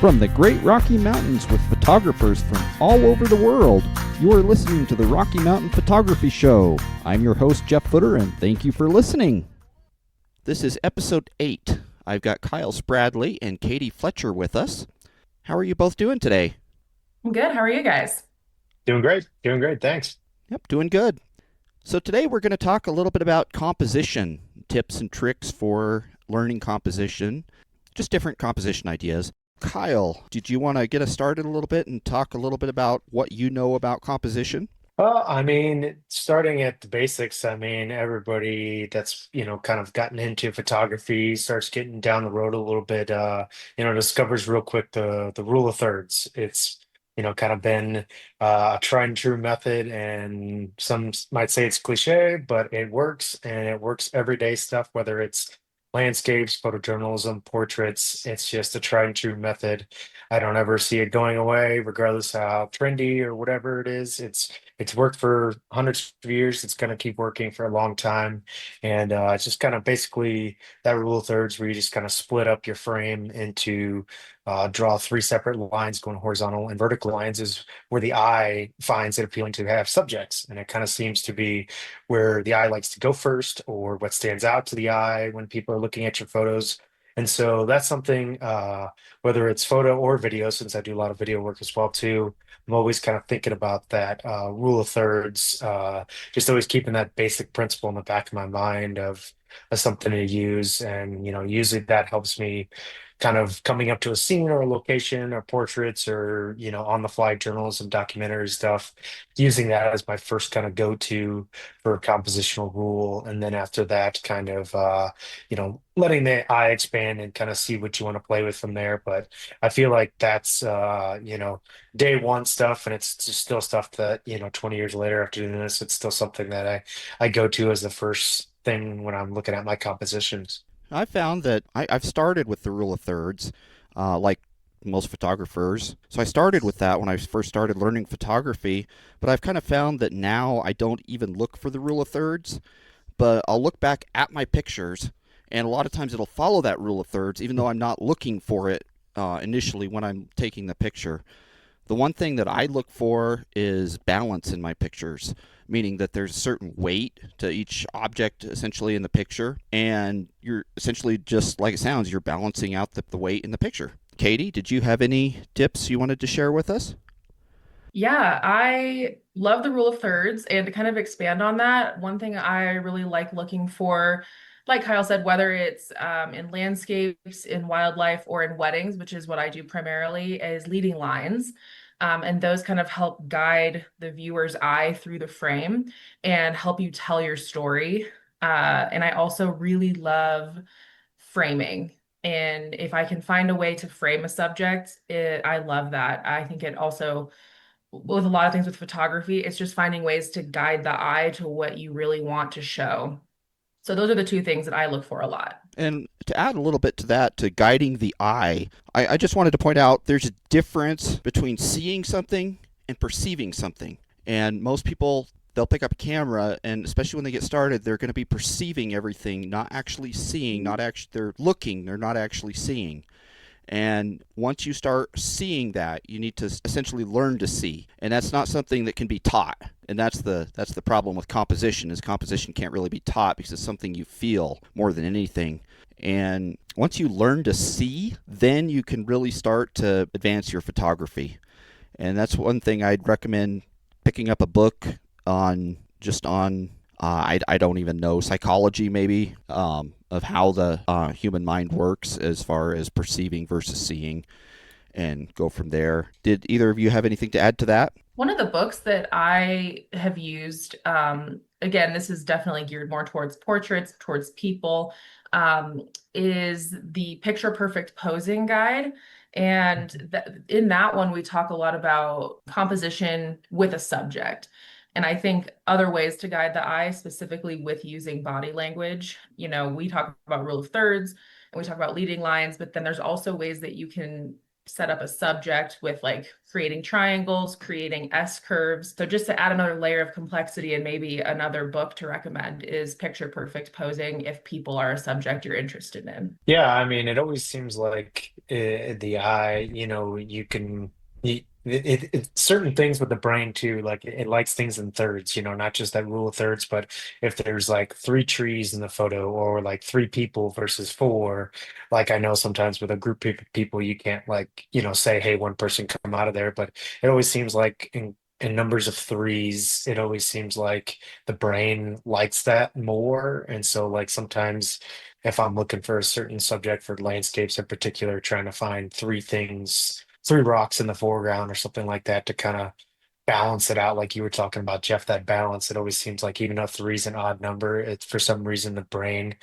From the Great Rocky Mountains with photographers from all over the world, you are listening to the Rocky Mountain Photography Show. I'm your host, Jeff Futter, and thank you for listening. This is episode 8. I've got Kyle Spradley and Katie Fletcher with us. How are you both doing today? I'm good. How are you guys? Doing great. Doing great. Thanks. Yep, doing good. So today we're going to talk a little bit about composition, tips and tricks for learning composition, just different composition ideas. Kyle, did you want to get us started a little bit and talk a little bit about what you know about composition? Starting at the basics, everybody that's, kind of gotten into photography starts getting down the road a little bit, discovers real quick the rule of thirds. It's, kind of been a tried and true method, and some might say it's cliche, but it works, and it works everyday stuff, whether it's landscapes, photojournalism, portraits. It's just a tried and true method. I don't ever see it going away, regardless how trendy or whatever it is. It's worked for hundreds of years. It's going to keep working for a long time, and it's just kind of basically that rule of thirds, where you just kind of split up your frame into draw three separate lines going horizontal and vertical lines is where the eye finds it appealing to have subjects, and it kind of seems to be where the eye likes to go first, or what stands out to the eye when people are looking at your photos. And so that's something, whether it's photo or video, since I do a lot of video work as well too. I'm always kind of thinking about that rule of thirds, just always keeping that basic principle in the back of my mind of something to use. And, usually that helps me kind of coming up to a scene or a location or portraits or, on the fly journalism, documentary stuff, using that as my first kind of go-to for a compositional rule. And then after that, kind of, letting the eye expand and kind of see what you want to play with from there. But I feel like that's, day one stuff, and it's just still stuff that 20 years later after doing this, it's still something that I go to as the first thing when I'm looking at my compositions. I found that I've started with the rule of thirds, like most photographers. So I started with that when I first started learning photography, but I've kind of found that now I don't even look for the rule of thirds, but I'll look back at my pictures, and a lot of times it'll follow that rule of thirds, even though I'm not looking for it initially when I'm taking the picture. The one thing that I look for is balance in my pictures, meaning that there's a certain weight to each object essentially in the picture, and you're essentially, just like it sounds, you're balancing out the weight in the picture. Katie, did you have any tips you wanted to share with us? Yeah, I love the rule of thirds. And to kind of expand on that, one thing I really like looking for, like Kyle said, whether it's in landscapes, in wildlife, or in weddings, which is what I do primarily, is leading lines. And those kind of help guide the viewer's eye through the frame and help you tell your story. And I also really love framing. And if I can find a way to frame a subject, I love that. I think it also, with a lot of things with photography, it's just finding ways to guide the eye to what you really want to show. So those are the two things that I look for a lot. And to add a little bit to that, to guiding the eye, I just wanted to point out there's a difference between seeing something and perceiving something. And most people, they'll pick up a camera, and especially when they get started, they're going to be perceiving everything, not actually seeing, not actually, they're looking, they're not actually seeing. And once you start seeing that, you need to essentially learn to see, and that's not something that can be taught. And that's the problem with composition, is composition can't really be taught because it's something you feel more than anything. And once you learn to see, then you can really start to advance your photography. And that's one thing I'd recommend, picking up a book on, just on I don't even know, psychology maybe, of how the human mind works as far as perceiving versus seeing, and go from there. Did either of you have anything to add to that? One of the books that I have used, again, this is definitely geared more towards portraits, towards people, is the Picture Perfect Posing Guide. And in that one, we talk a lot about composition with a subject. And I think other ways to guide the eye, specifically with using body language, we talk about rule of thirds and we talk about leading lines, but then there's also ways that you can set up a subject with like creating triangles, creating S curves. So just to add another layer of complexity, and maybe another book to recommend is Picture Perfect Posing if people are a subject you're interested in. Yeah, it always seems like the eye, you can certain things with the brain too, like it likes things in thirds, not just that rule of thirds, but if there's like three trees in the photo or like three people versus four, like I know sometimes with a group of people you can't like, say, hey, one person come out of there, but it always seems like in numbers of threes, it always seems like the brain likes that more. And so like sometimes if I'm looking for a certain subject for landscapes in particular, trying to find three things, three rocks in the foreground or something like that to kind of balance it out, like you were talking about, Jeff, that balance. It always seems like even though three is an odd number, it's for some reason the brain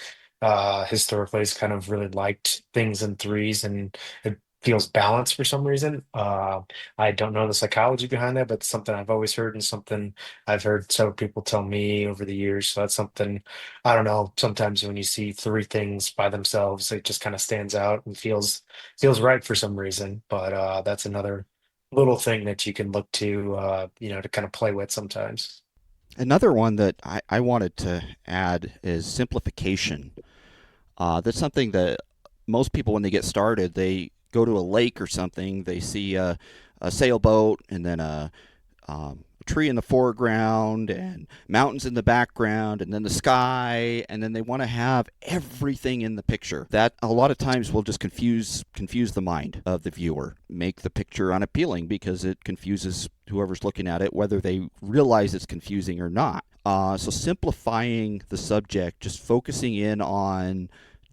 historically has kind of really liked things in threes and it feels balanced for some reason. I don't know the psychology behind that, but it's something I've always heard and something I've heard several people tell me over the years. So that's something I don't know. Sometimes when you see three things by themselves, it just kind of stands out and feels right for some reason. But that's another little thing that you can look to, to kind of play with sometimes. Another one that I wanted to add is simplification. That's something that most people, when they get started, they go to a lake or something, they see a sailboat and then a tree in the foreground and mountains in the background and then the sky, and then they want to have everything in the picture. That a lot of times will just confuse the mind of the viewer, make the picture unappealing because it confuses whoever's looking at it, whether they realize it's confusing or not. So simplifying the subject, just focusing in on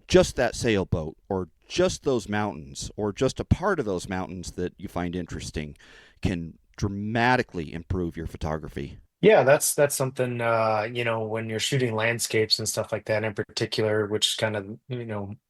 just that sailboat or just those mountains or just a part of those mountains that you find interesting can dramatically improve your photography. Yeah, that's something when you're shooting landscapes and stuff like that in particular, which kind of,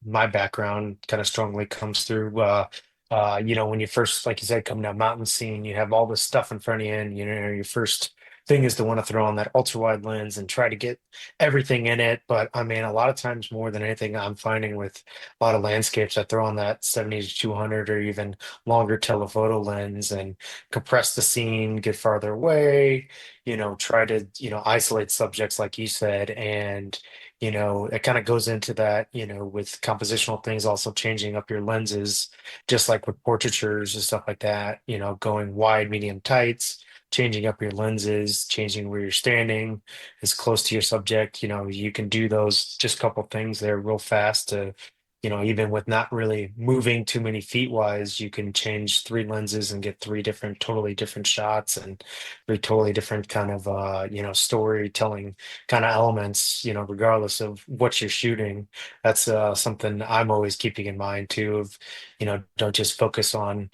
my background kind of strongly comes through when you first, like you said, come to a mountain scene, you have all this stuff in front of you, and your first thing is to want to throw on that ultra wide lens and try to get everything in it. But I mean, a lot of times more than anything, I'm finding with a lot of landscapes, I throw on that 70 to 200 or even longer telephoto lens and compress the scene, get farther away, try to, isolate subjects like you said. And, it kind of goes into that, with compositional things, also changing up your lenses, just like with portraitures and stuff like that, going wide, medium, tights, changing up your lenses, changing where you're standing as close to your subject. You can do those just couple things there real fast to, even with not really moving too many feet wise, you can change three lenses and get three different, totally different shots and three totally different kind of, storytelling kind of elements, regardless of what you're shooting. That's something I'm always keeping in mind too, of, don't just focus on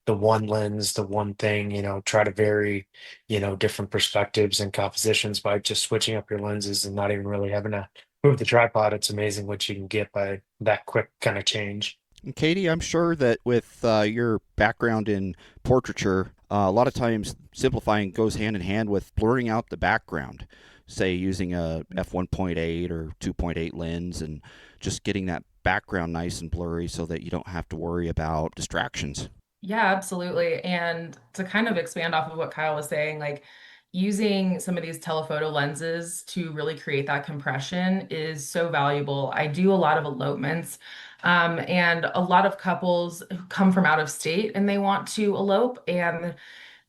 the one lens, the one thing, try to vary, different perspectives and compositions by just switching up your lenses and not even really having to move the tripod. It's amazing what you can get by that quick kind of change. And Katie, I'm sure that with your background in portraiture, a lot of times simplifying goes hand in hand with blurring out the background, say using a f1.8 or 2.8 lens and just getting that background nice and blurry so that you don't have to worry about distractions. Yeah, absolutely. And to kind of expand off of what Kyle was saying, like using some of these telephoto lenses to really create that compression is so valuable. I do a lot of elopements, and a lot of couples who come from out of state and they want to elope, and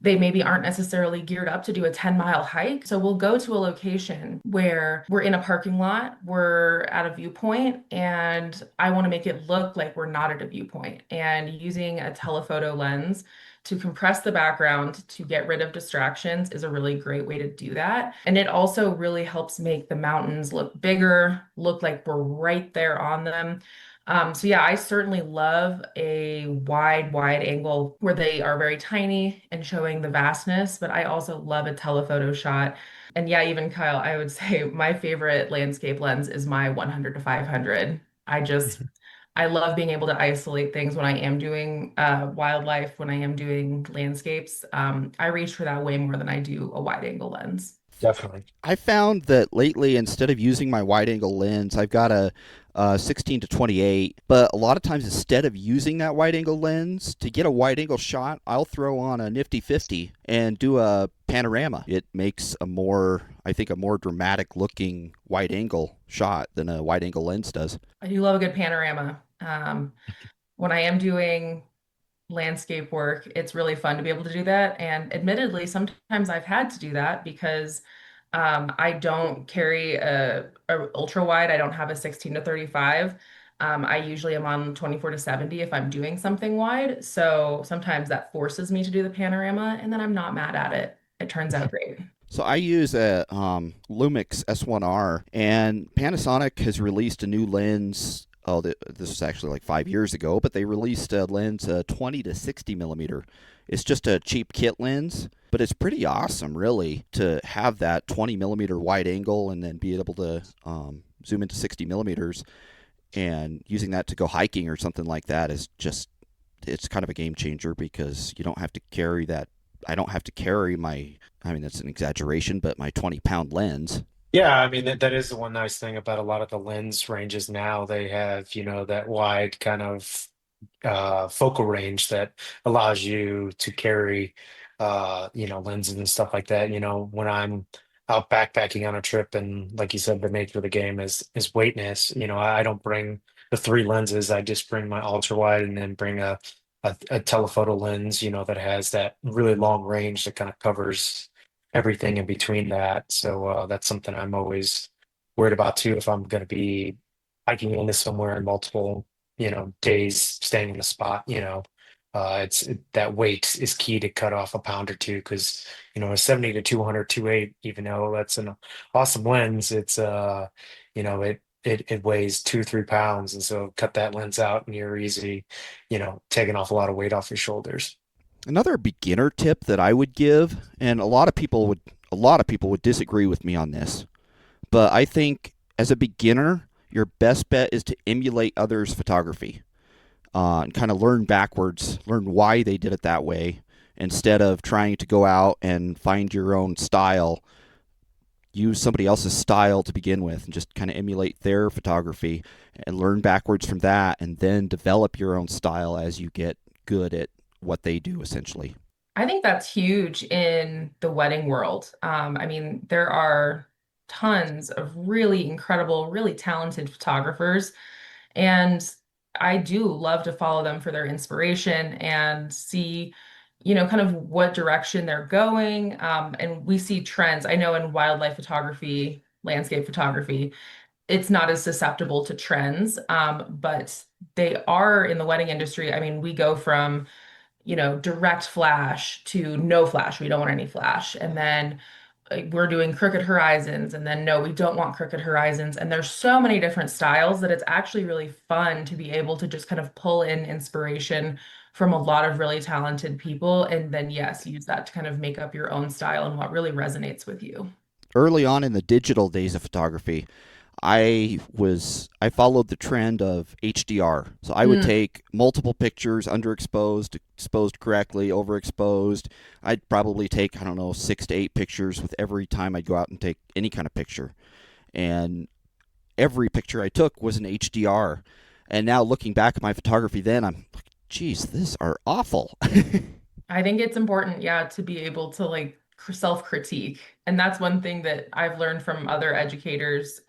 they maybe aren't necessarily geared up to do a 10-mile hike. So we'll go to a location where we're in a parking lot, we're at a viewpoint, and I want to make it look like we're not at a viewpoint. And using a telephoto lens to compress the background to get rid of distractions is a really great way to do that. And it also really helps make the mountains look bigger, look like we're right there on them. So yeah, I certainly love a wide angle where they are very tiny and showing the vastness, but I also love a telephoto shot. And yeah, even Kyle, I would say my favorite landscape lens is my 100 to 500. I love being able to isolate things when I am doing wildlife, when I am doing landscapes. I reach for that way more than I do a wide angle lens. Definitely. I found that lately, instead of using my wide angle lens, I've got a 16 to 28. But a lot of times, instead of using that wide angle lens to get a wide angle shot, I'll throw on a nifty 50 and do a panorama. It makes I think, a more dramatic looking wide angle shot than a wide angle lens does. I do love a good panorama. when I am doing landscape work, it's really fun to be able to do that. And admittedly, sometimes I've had to do that because I don't carry a ultra wide. I don't have a 16 to 35. I usually am on 24 to 70 if I'm doing something wide. So sometimes that forces me to do the panorama, and then I'm not mad at it. It turns out great. So I use a Lumix S1R, and Panasonic has released a new lens. Oh, this was actually like 5 years ago, but they released a lens 20 to 60 millimeter. It's just a cheap kit lens, but it's pretty awesome, really, to have that 20 millimeter wide angle and then be able to zoom into 60 millimeters. And using that to go hiking or something like that is just, it's kind of a game changer because you don't have to carry that. I don't have to carry my, I mean, that's an exaggeration, but my 20-pound lens. Yeah, I mean that is the one nice thing about a lot of the lens ranges now. They have, that wide kind of focal range that allows you to carry lenses and stuff like that. When I'm out backpacking on a trip and like you said, the nature of the game is weightness, I don't bring the three lenses. I just bring my ultra wide and then bring a telephoto lens, that has that really long range that kind of covers everything in between that. So that's something I'm always worried about too if I'm going to be hiking into somewhere in multiple, days staying in a spot, that weight is key to cut off a pound or two because, a 70 to 200 2.8, even though that's an awesome lens, it's it weighs 2 3 pounds, and so cut that lens out and you're easy, taking off a lot of weight off your shoulders. Another beginner tip that I would give, and a lot of people would disagree with me on this, but I think as a beginner, your best bet is to emulate others' photography and kind of learn backwards, learn why they did it that way, instead of trying to go out and find your own style. Use somebody else's style to begin with and just kind of emulate their photography and learn backwards from that, and then develop your own style as you get good at what they do, essentially. I think that's huge in the wedding world. I mean, there are tons of really incredible, really talented photographers, and I do love to follow them for their inspiration and see, kind of what direction they're going. And we see trends. I know in wildlife photography, landscape photography, it's not as susceptible to trends, but they are in the wedding industry. I mean, we go from direct flash to no flash. We don't want any flash. And then we're doing crooked horizons. And then no, we don't want crooked horizons. And there's so many different styles that it's actually really fun to be able to just kind of pull in inspiration from a lot of really talented people. And then, yes, use that to kind of make up your own style and what really resonates with you. Early on in the digital days of photography, I followed the trend of HDR. So I would Mm. take multiple pictures, underexposed, exposed correctly, overexposed. I'd probably take, I don't know, 6 to 8 pictures with every time I'd go out and take any kind of picture. And every picture I took was an HDR. And now looking back at my photography then, I'm like, geez, these are awful. I think it's important, yeah, to be able to like self-critique. And that's one thing that I've learned from other educators,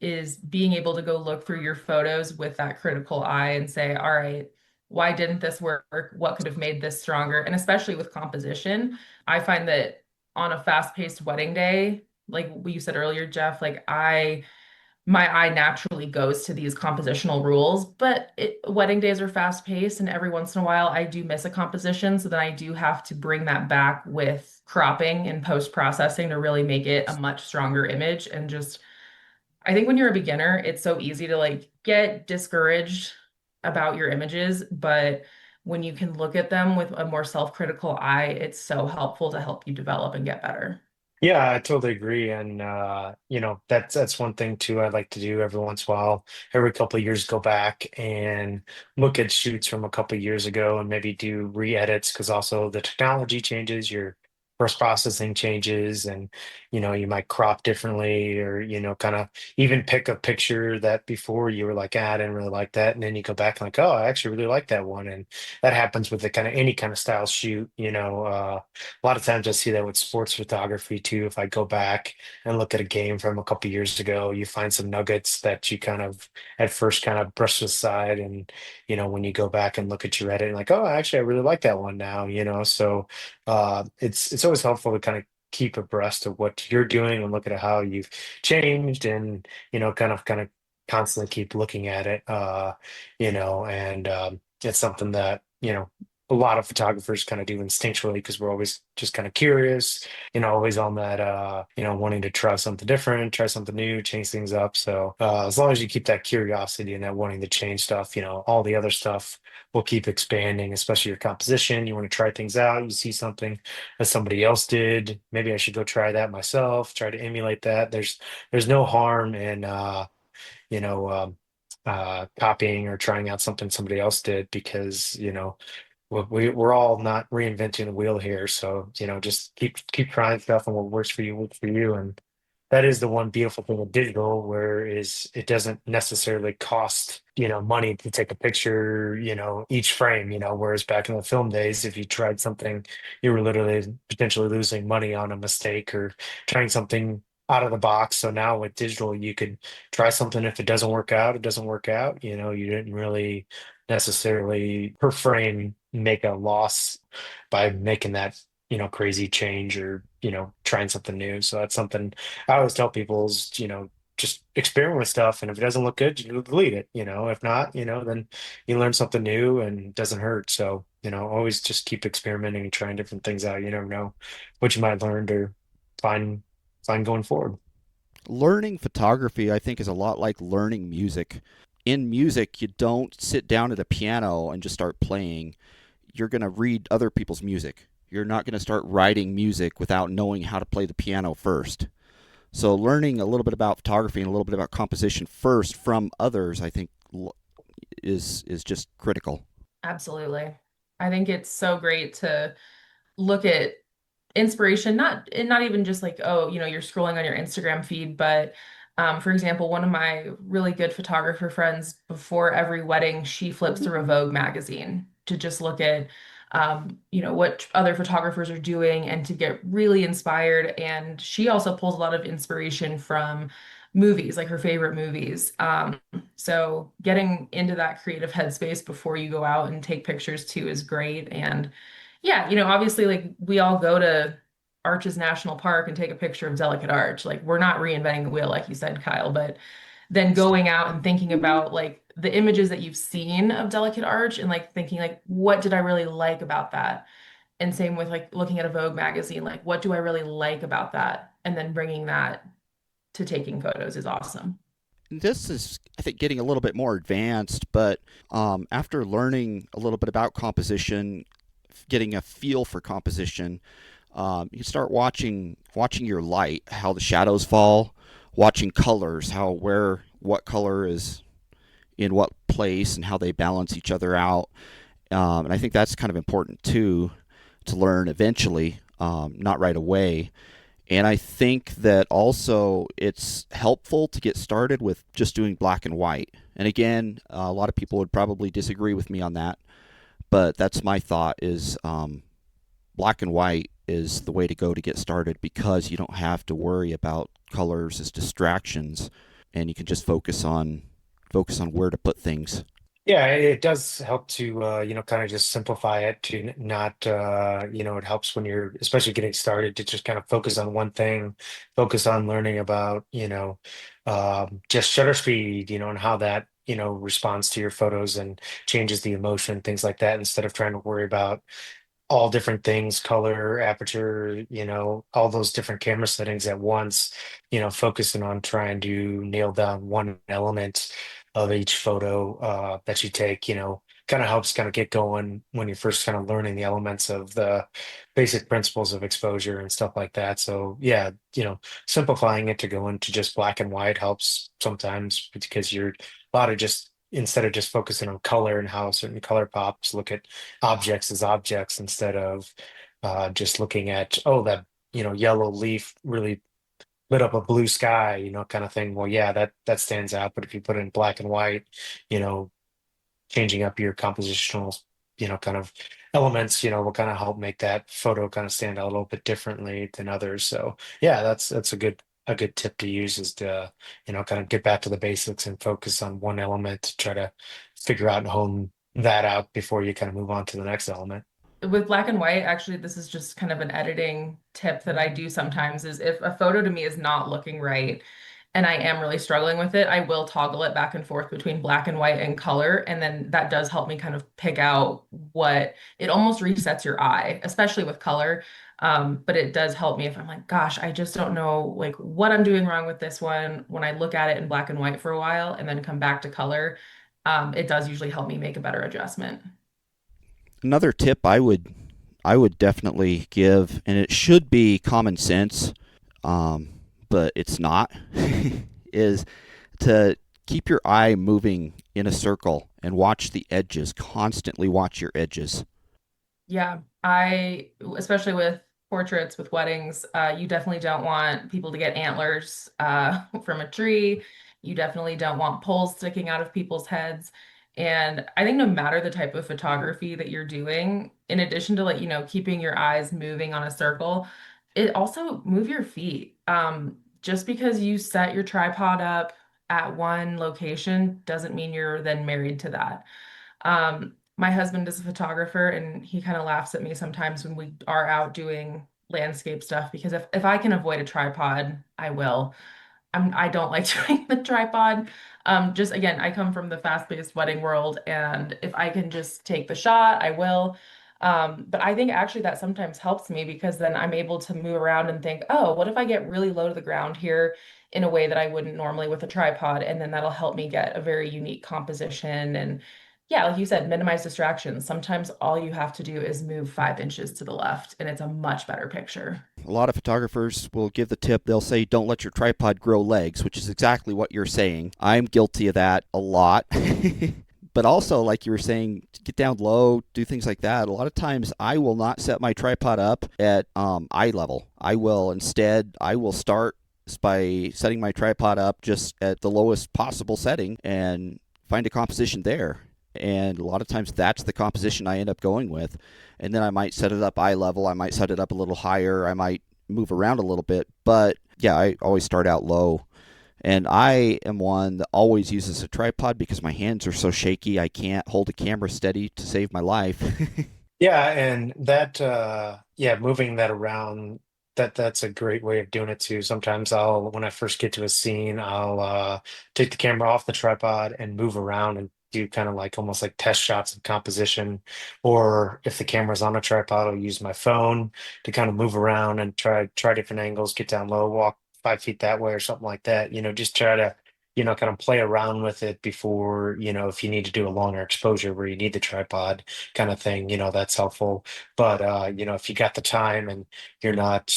is being able to go look through your photos with that critical eye and say, all right, why didn't this work? What could have made this stronger? And especially with composition, I find that on a fast-paced wedding day, like what you said earlier, Jeff, like my eye naturally goes to these compositional rules, but wedding days are fast paced, and every once in a while I do miss a composition. So then I do have to bring that back with cropping and post processing to really make it a much stronger image. And just, I think when you're a beginner, it's so easy to like get discouraged about your images, but when you can look at them with a more self-critical eye, it's so helpful to help you develop and get better. Yeah, I totally agree. And that's one thing too I like to do every once in a while. Every couple of years go back and look at shoots from a couple of years ago and maybe do re-edits because also the technology changes. post processing changes, and you might crop differently, or kind of even pick a picture that before you were like, ah, I didn't really like that, and then you go back and like, oh, I actually really like that one. And that happens with the kind of any kind of style shoot. A lot of times I see that with sports photography too. If I go back and look at a game from a couple years ago, you find some nuggets that you kind of at first kind of brush aside, and when you go back and look at your edit, like, oh, actually I really like that one now. So it's always helpful to kind of keep abreast of what you're doing and look at how you've changed, and kind of constantly keep looking at it. And it's something that a lot of photographers kind of do instinctually, because we're always just kind of curious, always on that wanting to try something different, try something new, change things up. So as long as you keep that curiosity and that wanting to change stuff, all the other stuff will keep expanding, especially your composition. You want to try things out, you see something that somebody else did, maybe I should go try that myself, try to emulate that. There's no harm in you know copying or trying out something somebody else did, because we're all not reinventing the wheel here. So just keep trying stuff, and what works for you. And that is the one beautiful thing with digital, where is it doesn't necessarily cost money to take a picture, each frame. Whereas back in the film days, if you tried something, you were literally potentially losing money on a mistake or trying something out of the box. So now with digital, you could try something. If it doesn't work out, it doesn't work out. You didn't really necessarily per frame make a loss by making that crazy change, or trying something new. So that's something I always tell people is just experiment with stuff, and if it doesn't look good, you delete it. If not, then you learn something new, and it doesn't hurt. So always just keep experimenting and trying different things out. You never know what you might learn or find going forward. Learning photography, I think, is a lot like learning music. In music, you don't sit down at a piano and just start playing. You're going to read other people's music. You're not going to start writing music without knowing how to play the piano first. So learning a little bit about photography and a little bit about composition first from others, I think, is just critical. Absolutely. I think it's so great to look at inspiration, not even just like, oh, you're scrolling on your Instagram feed, but for example, one of my really good photographer friends, before every wedding, she flips through a Vogue magazine to just look at what other photographers are doing and to get really inspired. And she also pulls a lot of inspiration from movies, like her favorite movies. So getting into that creative headspace before you go out and take pictures too is great. And yeah, obviously, like we all go to Arches National Park and take a picture of Delicate Arch. Like we're not reinventing the wheel, like you said, Kyle, but then going out and thinking about like the images that you've seen of Delicate Arch and like thinking like, what did I really like about that? And same with like looking at a Vogue magazine, like what do I really like about that? And then bringing that to taking photos is awesome. This is, I think, getting a little bit more advanced, but after learning a little bit about composition, getting a feel for composition, you start watching your light, how the shadows fall, watching colors, how where what color is in what place, and how they balance each other out. And I think that's kind of important too to learn eventually, not right away. And I think that also it's helpful to get started with just doing black and white. And again, a lot of people would probably disagree with me on that, but that's my thought is black and white is the way to go to get started, because you don't have to worry about colors as distractions, and you can just focus on where to put things. Yeah, it does help to kind of just simplify it to not it helps when you're especially getting started to just kind of focus on one thing, focus on learning about just shutter speed, and how that responds to your photos and changes the emotion, things like that, instead of trying to worry about all different things, color, aperture, all those different camera settings at once, focusing on trying to nail down one element of each photo that you take, kind of helps kind of get going when you're first kind of learning the elements of the basic principles of exposure and stuff like that. So yeah, simplifying it to go into just black and white helps sometimes, because you're a lot of just instead of just focusing on color and how certain color pops, look at objects as objects instead of just looking at, oh, that, yellow leaf really lit up a blue sky, kind of thing. Well, yeah, that stands out. But if you put it in black and white, you know, changing up your compositional, kind of elements, will kind of help make that photo kind of stand out a little bit differently than others. So yeah, that's a good tip to use is to, kind of get back to the basics and focus on one element to try to figure out and hone that out before you kind of move on to the next element. With black and white, actually, this is just kind of an editing tip that I do sometimes is if a photo to me is not looking right and I am really struggling with it, I will toggle it back and forth between black and white and color. And then that does help me kind of pick out what it almost resets your eye, especially with color. But it does help me if I'm like, gosh, I just don't know like what I'm doing wrong with this one. When I look at it in black and white for a while and then come back to color, it does usually help me make a better adjustment. Another tip I would definitely give, and it should be common sense, um, but it's not, is to keep your eye moving in a circle and watch the edges. Constantly watch your edges. Yeah, especially with portraits, with weddings, you definitely don't want people to get antlers from a tree. You definitely don't want poles sticking out of people's heads. And I think no matter the type of photography that you're doing, in addition to like, keeping your eyes moving on a circle, it also move your feet. Just because you set your tripod up at one location doesn't mean you're then married to that. My husband is a photographer and he kind of laughs at me sometimes when we are out doing landscape stuff because if I can avoid a tripod, I will. I don't like doing the tripod. Just again, I come from the fast-paced wedding world, and if I can just take the shot, I will. But I think actually that sometimes helps me because then I'm able to move around and think, oh, what if I get really low to the ground here in a way that I wouldn't normally with a tripod? And then that'll help me get a very unique composition. And yeah, like you said, minimize distractions. Sometimes all you have to do is move 5 inches to the left, and it's a much better picture. A lot of photographers will give the tip. They'll say, "Don't let your tripod grow legs," which is exactly what you're saying. I'm guilty of that a lot. But also, like you were saying, get down low, do things like that. A lot of times, I will not set my tripod up at eye level. I will start by setting my tripod up just at the lowest possible setting and find a composition there. And a lot of times, that's the composition I end up going with. And then I might set it up eye level. I might set it up a little higher. I might move around a little bit. But yeah, I always start out low. And I am one that always uses a tripod because my hands are so shaky I can't hold a camera steady to save my life. Yeah, and that yeah, moving that around, that's a great way of doing it too. Sometimes when I first get to a scene, I'll take the camera off the tripod and move around and do kind of like almost like test shots of composition. Or if the camera's on a tripod, I'll use my phone to kind of move around and try different angles, get down low, walk 5 feet that way or something like that. Just try to kind of play around with it before, if you need to do a longer exposure where you need the tripod kind of thing, that's helpful. But if you got the time and you're not,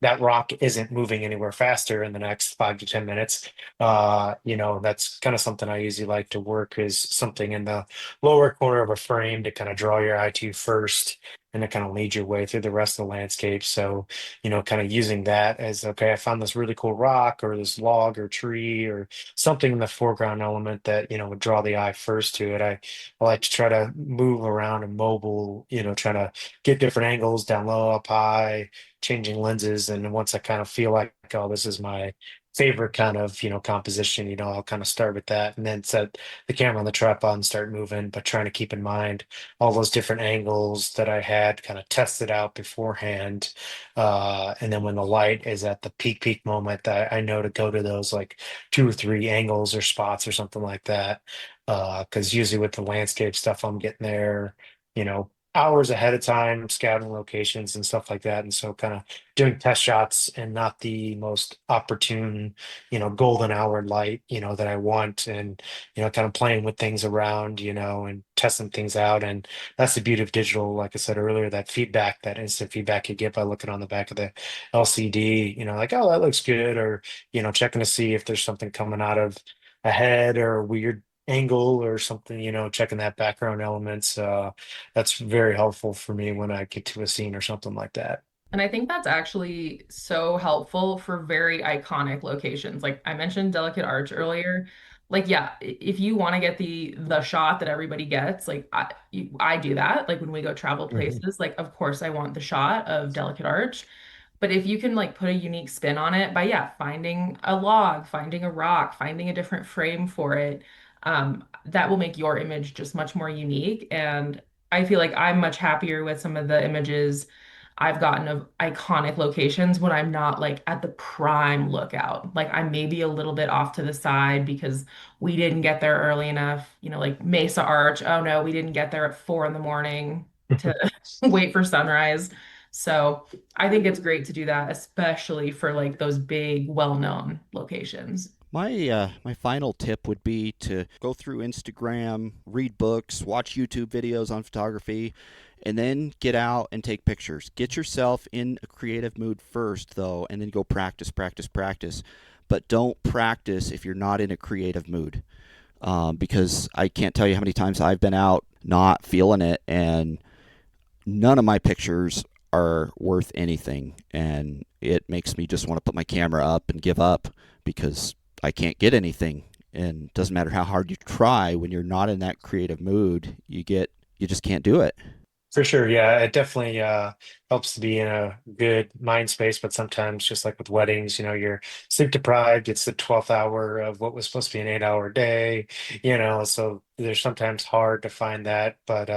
that rock isn't moving anywhere faster in the next 5 to 10 minutes, that's kind of something I usually like to work is something in the lower corner of a frame to kind of draw your eye to first and to kind of lead your way through the rest of the landscape. So, kind of using that as, okay, I found this really cool rock or this log or tree or something in the foreground element that, would draw the eye first to it. I like to try to move around and mobile, trying to get different angles down low, up high, changing lenses. And once I kind of feel like, oh, this is my favorite kind of, composition, I'll kind of start with that and then set the camera on the tripod and start moving, but trying to keep in mind all those different angles that I had kind of tested out beforehand. And then when the light is at the peak moment, I know to go to those like 2 or 3 angles or spots or something like that. Because usually with the landscape stuff, I'm getting there, hours ahead of time, scouting locations and stuff like that. And so kind of doing test shots and not the most opportune, golden hour light, that I want and, kind of playing with things around, and testing things out. And that's the beauty of digital. Like I said earlier, that feedback, that instant feedback you get by looking on the back of the LCD, like, oh, that looks good. Or, checking to see if there's something coming out of a head or a weird angle or something, checking that background elements. That's very helpful for me when I get to a scene or something like that. And I think that's actually so helpful for very iconic locations. Like I mentioned Delicate Arch earlier. Like, yeah, if you want to get the shot that everybody gets, like I do that. Like when we go travel Mhm. places, like of course I want the shot of Delicate Arch. But if you can like put a unique spin on it by, yeah, finding a log, finding a rock, finding a different frame for it, that will make your image just much more unique. And I feel like I'm much happier with some of the images I've gotten of iconic locations when I'm not like at the prime lookout. Like I'm maybe a little bit off to the side because we didn't get there early enough. Like Mesa Arch. Oh no, we didn't get there at 4 in the morning to wait for sunrise. So I think it's great to do that, especially for like those big, well-known locations. My final tip would be to go through Instagram, read books, watch YouTube videos on photography, and then get out and take pictures. Get yourself in a creative mood first, though, and then go practice, practice, practice. But don't practice if you're not in a creative mood, because I can't tell you how many times I've been out not feeling it, and none of my pictures are worth anything, and it makes me just want to put my camera up and give up because I can't get anything. And it doesn't matter how hard you try, when you're not in that creative mood, you just can't do it. For sure, yeah, it definitely helps to be in a good mind space, but sometimes just like with weddings, you're sleep deprived. It's the 12th hour of what was supposed to be an 8-hour day, so there's sometimes hard to find that, but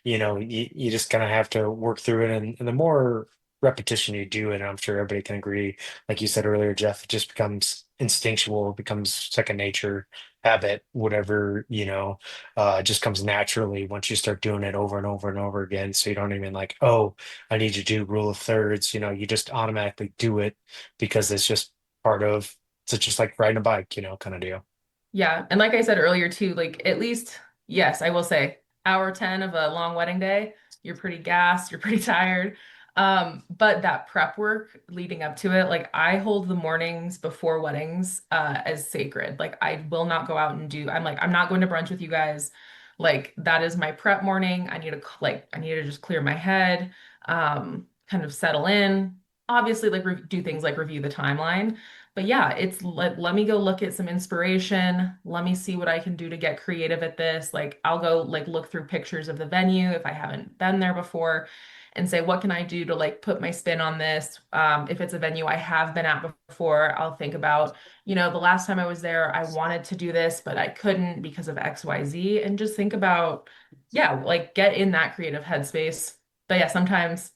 you just kind of have to work through it, and the more repetition you do it, I'm sure everybody can agree, like you said earlier, Jeff, it just becomes instinctual, it becomes second nature, habit, whatever, it just comes naturally once you start doing it over and over and over again. So you don't even like, oh, I need to do rule of thirds. You just automatically do it because it's just part of it's just like riding a bike, kind of deal. Yeah. And like I said earlier too, like at least, yes, I will say hour 10 of a long wedding day, you're pretty gassed, you're pretty tired. But that prep work leading up to it, like I hold the mornings before weddings as sacred. Like I will not go out and I'm like, I'm not going to brunch with you guys. Like that is my prep morning. I need to just clear my head, kind of settle in. Obviously, like do things like review the timeline. But yeah, it's let me go look at some inspiration. Let me see what I can do to get creative at this. Like I'll go like look through pictures of the venue if I haven't been there before and say, what can I do to like put my spin on this? If it's a venue I have been at before, I'll think about, the last time I was there, I wanted to do this, but I couldn't because of XYZ. And just think about, yeah, like get in that creative headspace. But yeah, sometimes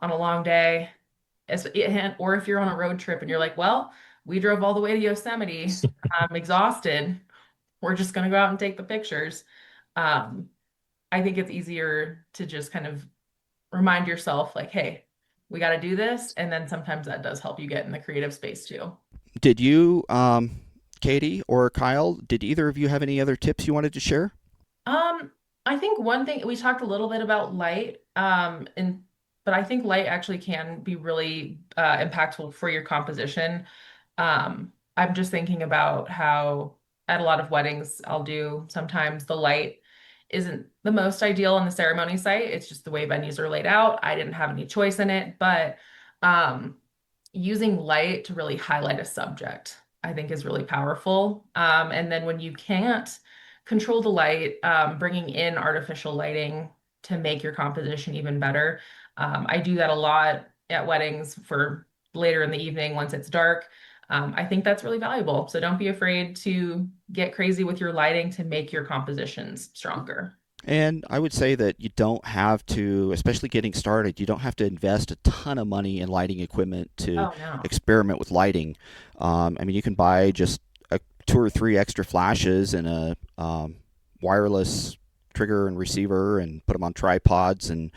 on a long day, or if you're on a road trip and you're like, well, we drove all the way to Yosemite. I'm exhausted. We're just going to go out and take the pictures. Um, I think it's easier to just kind of remind yourself, like, hey, we got to do this. And then sometimes that does help you get in the creative space too. Did you, Katie or Kyle, did either of you have any other tips you wanted to share? Um, I think one thing we talked a little bit about light, and but I think light actually can be really impactful for your composition. I'm just thinking about how at a lot of weddings I'll do sometimes the light isn't the most ideal on the ceremony site. It's just the way venues are laid out. I didn't have any choice in it, but um, using light to really highlight a subject, I think is really powerful. And then when you can't control the light, bringing in artificial lighting to make your composition even better. I do that a lot at weddings for later in the evening once it's dark. I think that's really valuable. So don't be afraid to get crazy with your lighting to make your compositions stronger. And I would say that you don't have to, especially getting started, you don't have to invest a ton of money in lighting equipment to Oh no. experiment with lighting. I mean, you can buy just two or three extra flashes and a wireless trigger and receiver and put them on tripods and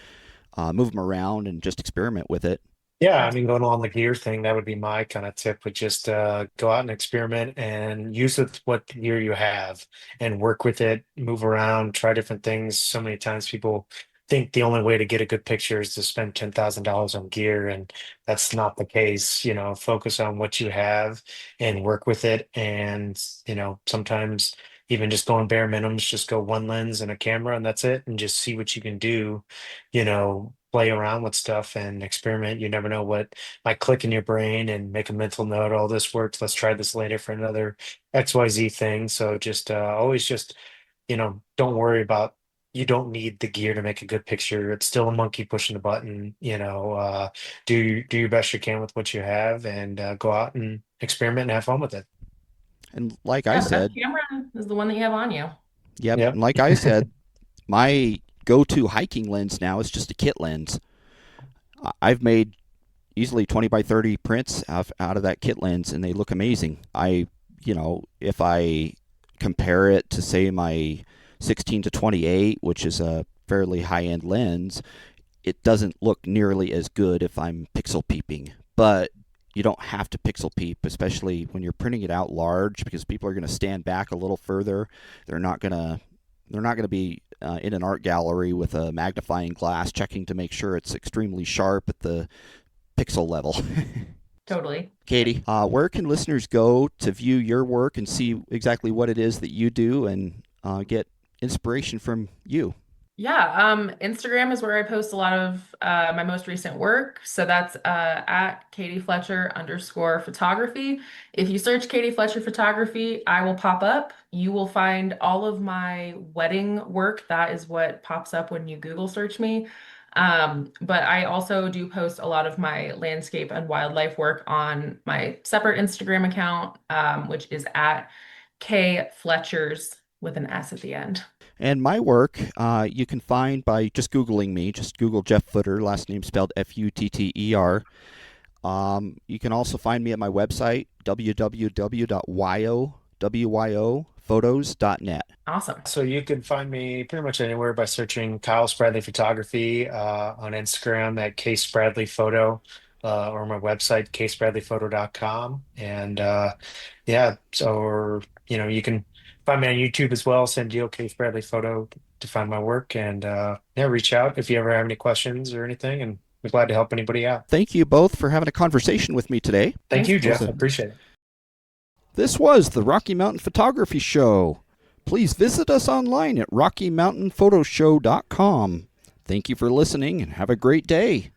move them around and just experiment with it. Yeah, I That's mean, going along the gear thing, that would be my kind of tip, would just go out and experiment and use it what gear you have and work with it, move around, try different things. So many times people think the only way to get a good picture is to spend $10,000 on gear, and that's not the case. Focus on what you have and work with it. And, sometimes even just going bare minimums, just go one lens and a camera and that's it, and just see what you can do, play around with stuff and experiment. You never know what might click in your brain and make a mental note. All this works. Let's try this later for another XYZ thing. So just always just, don't worry about, you don't need the gear to make a good picture. It's still a monkey pushing the button, do your best you can with what you have, and go out and experiment and have fun with it. And like I Yeah, the best said, camera is the one that you have on you. yep, Yep. and like I said, my go-to hiking lens now is just a kit lens. I've made easily 20 by 30 prints out of that kit lens, and they look amazing. If I compare it to, say, my 16 to 28, which is a fairly high-end lens, it doesn't look nearly as good if I'm pixel peeping. But you don't have to pixel peep, especially when you're printing it out large, because people are going to stand back a little further. They're not going to be in an art gallery with a magnifying glass checking to make sure it's extremely sharp at the pixel level. Totally. Katie, where can listeners go to view your work and see exactly what it is that you do, and get inspiration from you? Yeah, Instagram is where I post a lot of my most recent work. So that's at Katie Fletcher _photography. If you search Katie Fletcher photography, I will pop up. You will find all of my wedding work. That is what pops up when you Google search me. But I also do post a lot of my landscape and wildlife work on my separate Instagram account, which is at K Fletchers with an S at the end. And my work, you can find by just Googling me. Just Google Jeff Futter, last name spelled Futter. You can also find me at my website, www.wyoPhotos.net. Awesome. So you can find me pretty much anywhere by searching Kyle Spradley Photography on Instagram at kspradleyphoto, or my website, kspradleyphoto.com. And yeah, or you can find me on YouTube as well. Send you K Spradley Photo to find my work, and yeah, reach out if you ever have any questions or anything, and we're glad to help anybody out. Thank you both for having a conversation with me today. Thank you, Thanks. Jeff. I appreciate it. This was the Rocky Mountain Photography Show. Please visit us online at RockyMountainPhotoshow.com. Thank you for listening, and have a great day.